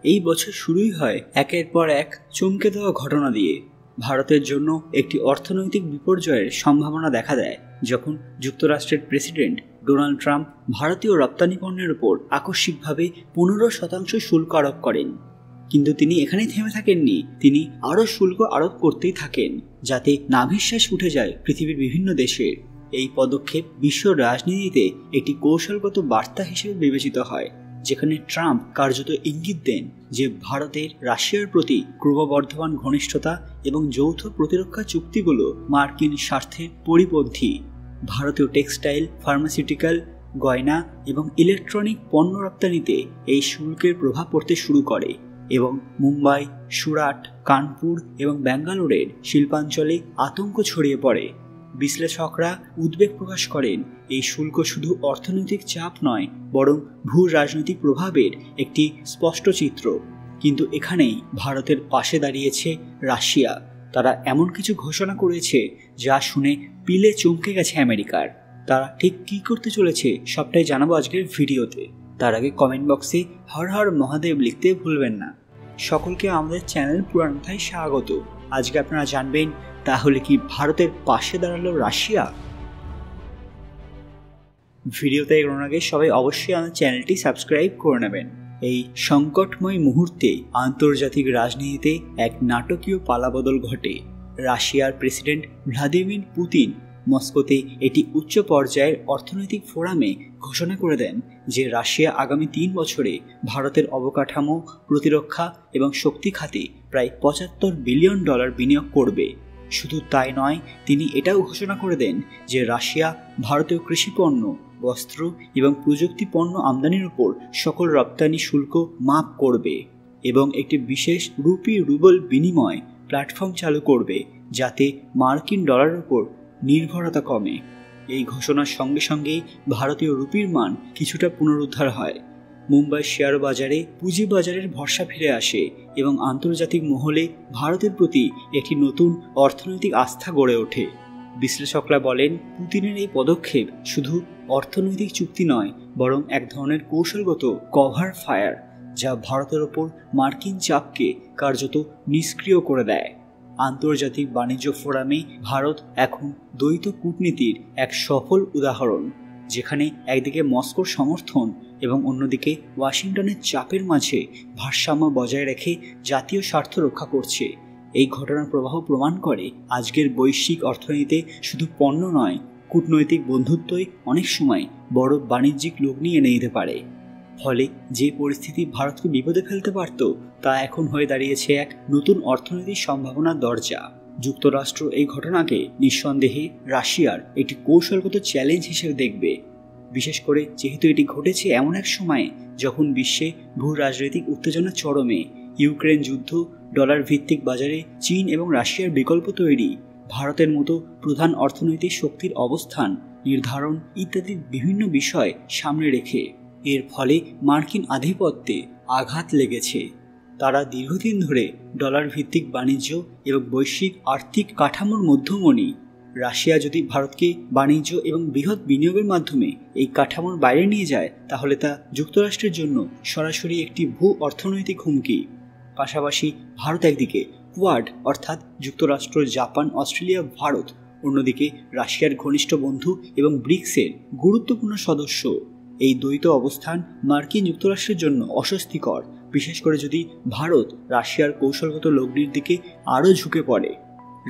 এই বছর শুরুই হয় একের পর এক চমকে দেওয়া ঘটনা দিয়ে। ভারতের জন্য একটি অর্থনৈতিক বিপর্যয়ের সম্ভাবনা দেখা দেয় যখন যুক্তরাষ্ট্রের প্রেসিডেন্ট ডোনাল্ড ট্রাম্প ভারতীয় রপ্তানি পণ্যের উপর আকস্মিকভাবে 15% শুল্ক আরোপ করেন। কিন্তু তিনি এখানেই থেমে থাকেননি, তিনি আরও শুল্ক আরোপ করতেই থাকেন, যাতে নাভিশ্বাস উঠে যায় পৃথিবীর বিভিন্ন দেশের। এই পদক্ষেপ বিশ্ব রাজনীতিতে একটি কৌশলগত বার্তা হিসেবে বিবেচিত হয়, যেখানে ট্রাম্প কার্যত ইঙ্গিত দেন যে ভারতের রাশিয়ার প্রতি ক্রমবর্ধমান ঘনিষ্ঠতা এবং যৌথ প্রতিরক্ষা চুক্তিগুলো মার্কিন স্বার্থের পরিপন্থী। ভারতীয় টেক্সটাইল, ফার্মাসিউটিক্যাল, গয়না এবং ইলেকট্রনিক পণ্য রপ্তানিতে এই শুল্কের প্রভাব পড়তে শুরু করে এবং মুম্বাই, সুরাট, কানপুর এবং ব্যাঙ্গালোরের শিল্পাঞ্চলে আতঙ্ক ছড়িয়ে পড়ে। বিশ্লেষকরা উদ্বেগ প্রকাশ করেন এই শুল্ক শুধু অর্থনৈতিক চাপ নয়, বরং ভূ রাজনৈতিক প্রভাবের একটি স্পষ্ট চিত্র। কিন্তু এখানেই ভারতের পাশে দাঁড়িয়েছে রাশিয়া। তারা এমন কিছু ঘোষণা করেছে যা শুনে পিলে চমকে গেছে আমেরিকার। তারা ঠিক কী করতে চলেছে সবটাই জানাবো আজকের ভিডিওতে। তার আগে কমেন্ট বক্সে হর হর মহাদেব লিখতে ভুলবেন না। সকলকে আমাদের চ্যানেল পুরাণথায় স্বাগত। আজকে আপনারা জানবেন, তাহলে কি ভারতের পাশে দাঁড়ালো রাশিয়া? ভিডিওতে এগোনোর আগে সবাই অবশ্যই আমাদের চ্যানেলটি সাবস্ক্রাইব করে নেবেন। এই সংকটময় মুহূর্তে আন্তর্জাতিক রাজনীতিতে এক নাটকীয় পালাবদল ঘটে। রাশিয়ার প্রেসিডেন্ট ভ্লাদিমির পুতিন মস্কোতে একটি উচ্চ পর্যায়ের অর্থনৈতিক ফোরামে ঘোষণা করে দেন যে রাশিয়া আগামী 3 বছরে ভারতের অবকাঠামো, প্রতিরক্ষা এবং শক্তি খাতে প্রায় $75 বিলিয়ন বিনিয়োগ করবে। শুধু তাই নয়, তিনি এটাও ঘোষণা করে দেন যে রাশিয়া ভারতীয় কৃষিপণ্য, বস্ত্র এবং প্রযুক্তি পণ্য আমদানির উপর সকল রপ্তানি শুল্ক মাফ করবে এবং একটি বিশেষ রুবল বিনিময় প্ল্যাটফর্ম চালু করবে, যাতে মার্কিন ডলারের উপর নির্ভরতা কমে। এই ঘোষণার সঙ্গে সঙ্গেই ভারতীয় রুপির মান কিছুটা পুনরুদ্ধার হয়। মুম্বাই শেয়ার বাজারে পুঁজিবাজারের ভরসা ফিরে আসে এবং আন্তর্জাতিক মহলে ভারতের প্রতি একটি নতুন অর্থনৈতিক আস্থা গড়ে ওঠে। বিশ্লেষকরা বলেন, পুতিনের এই পদক্ষেপ শুধু অর্থনৈতিক চুক্তি নয়, বরং এক ধরনের কৌশলগত কভার ফায়ার, যা ভারতের ওপর মার্কিন চাপকে কার্যত নিষ্ক্রিয় করে দেয়। আন্তর্জাতিক বাণিজ্য ফোরামে ভারত এখন দ্বৈত কূটনীতির এক সফল উদাহরণ, যেখানে একদিকে মস্কোর সমর্থন এবং অন্যদিকে ওয়াশিংটনের চাপের মাঝে ভারসাম্য বজায় রেখে জাতীয় স্বার্থ রক্ষা করছে। এই ঘটনার প্রবাহ প্রমাণ করে আজকের বৈশ্বিক অর্থনীতিতে শুধু পণ্য নয়, কূটনৈতিক বন্ধুত্বই অনেক সময় বড় বাণিজ্যিক লগ্নি এনে দিতে পারে। ফলে যে পরিস্থিতি ভারতকে বিপদে ফেলতে পারত, তা এখন হয়ে দাঁড়িয়েছে এক নতুন অর্থনৈতিক সম্ভাবনার দরজা। যুক্তরাষ্ট্র এই ঘটনাকে নিঃসন্দেহে রাশিয়ার একটি কৌশলগত চ্যালেঞ্জ হিসেবে দেখবে, বিশেষ করে যেহেতু এটি ঘটেছে এমন এক সময়ে যখন বিশ্বে ভূ রাজনৈতিক উত্তেজনা চরমে। ইউক্রেন যুদ্ধ, ডলার ভিত্তিক বাজারে চীন এবং রাশিয়ার বিকল্প তৈরি, ভারতের মতো প্রধান অর্থনৈতিক শক্তির অবস্থান নির্ধারণ ইত্যাদি বিভিন্ন বিষয় সামনে রেখে এর ফলে মার্কিন আধিপত্যে আঘাত লেগেছে। তারা দীর্ঘদিন ধরে ডলার ভিত্তিক বাণিজ্য এবং বৈশ্বিক আর্থিক কাঠামোর মধ্যমণি। রাশিয়া যদি ভারতকে বাণিজ্য এবং বৃহৎ বিনিয়োগের মাধ্যমে এই কাঠামোর বাইরে নিয়ে যায়, তাহলে তা যুক্তরাষ্ট্রের জন্য সরাসরি একটি ভূ অর্থনৈতিক হুমকি। পাশাপাশি ভারত একদিকে কোয়াড অর্থাৎ যুক্তরাষ্ট্র, জাপান, অস্ট্রেলিয়া, ভারত, অন্যদিকে রাশিয়ার ঘনিষ্ঠ বন্ধু এবং ব্রিক্সের গুরুত্বপূর্ণ সদস্য। এই দ্বৈত অবস্থান মার্কিন যুক্তরাষ্ট্রের জন্য অস্বস্তিকর, বিশেষ করে যদি ভারত রাশিয়ার কৌশলগত লগ্নির দিকে আরও ঝুঁকে পড়ে।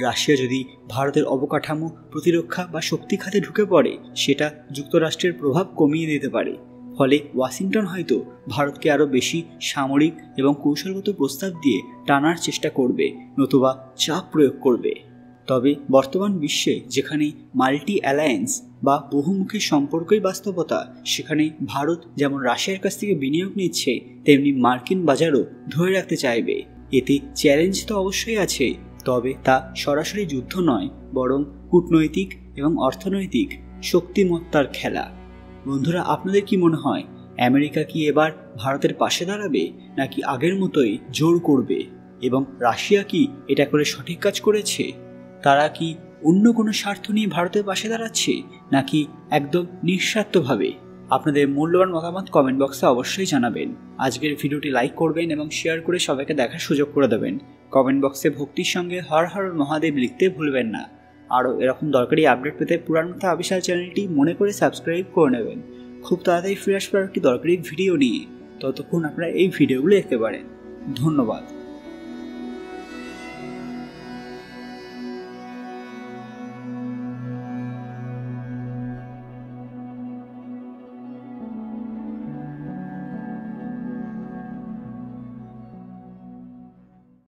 রাশিয়া যদি ভারতের অবকাঠামো, প্রতিরক্ষা বা শক্তি খাতে ঢুকে পড়ে, সেটা যুক্তরাষ্ট্রের প্রভাব কমিয়ে দিতে পারে। ফলে ওয়াশিংটন হয়তো ভারতকে আরও বেশি সামরিক এবং কৌশলগত প্রস্তাব দিয়ে টানার চেষ্টা করবে, নতুবা চাপ প্রয়োগ করবে। তবে বর্তমান বিশ্বে যেখানে মাল্টি অ্যালায়েন্স বা বহুমুখী সম্পর্কই বাস্তবতা, সেখানে ভারত যেমন রাশিয়ার কাছ থেকে বিনিয়োগ নিচ্ছে, তেমনি মার্কিন বাজারও ধরে রাখতে চাইবে। এতে চ্যালেঞ্জ তো অবশ্যই আছে, তবে তা সরাসরি যুদ্ধ নয়, বরং কূটনৈতিক এবং অর্থনৈতিক শক্তিমত্তার খেলা। বন্ধুরা, আপনাদের কি মনে হয়, আমেরিকা কি এবার ভারতের পাশে দাঁড়াবে, নাকি আগের মতোই জোর করবে? এবং রাশিয়া কি এটা করে সঠিক কাজ করেছে? তারা কি অন্য কোনো স্বার্থ নিয়ে ভারতের পাশে দাঁড়াচ্ছে, নাকি একদম নিঃস্বার্থভাবে? আপনাদের মূল্যবান মতামত কমেন্ট বক্সে অবশ্যই জানাবেন। আজকের ভিডিওটি লাইক করবেন এবং শেয়ার করে সবাইকে দেখার সুযোগ করে দেবেন। কমেন্ট বক্সে ভক্তির সঙ্গে হর হর মহাদেব লিখতে ভুলবেন না। আরও এরকম দরকারি আপডেট পেতে পুরাণ কথা অফিসিয়াল চ্যানেলটি মনে করে সাবস্ক্রাইব করে নেবেন। খুব তাড়াতাড়ি ফিরে আসবার একটি দরকারি ভিডিও নিয়ে। ততক্ষণ আপনারা এই ভিডিওগুলো দেখতে পারেন। ধন্যবাদ।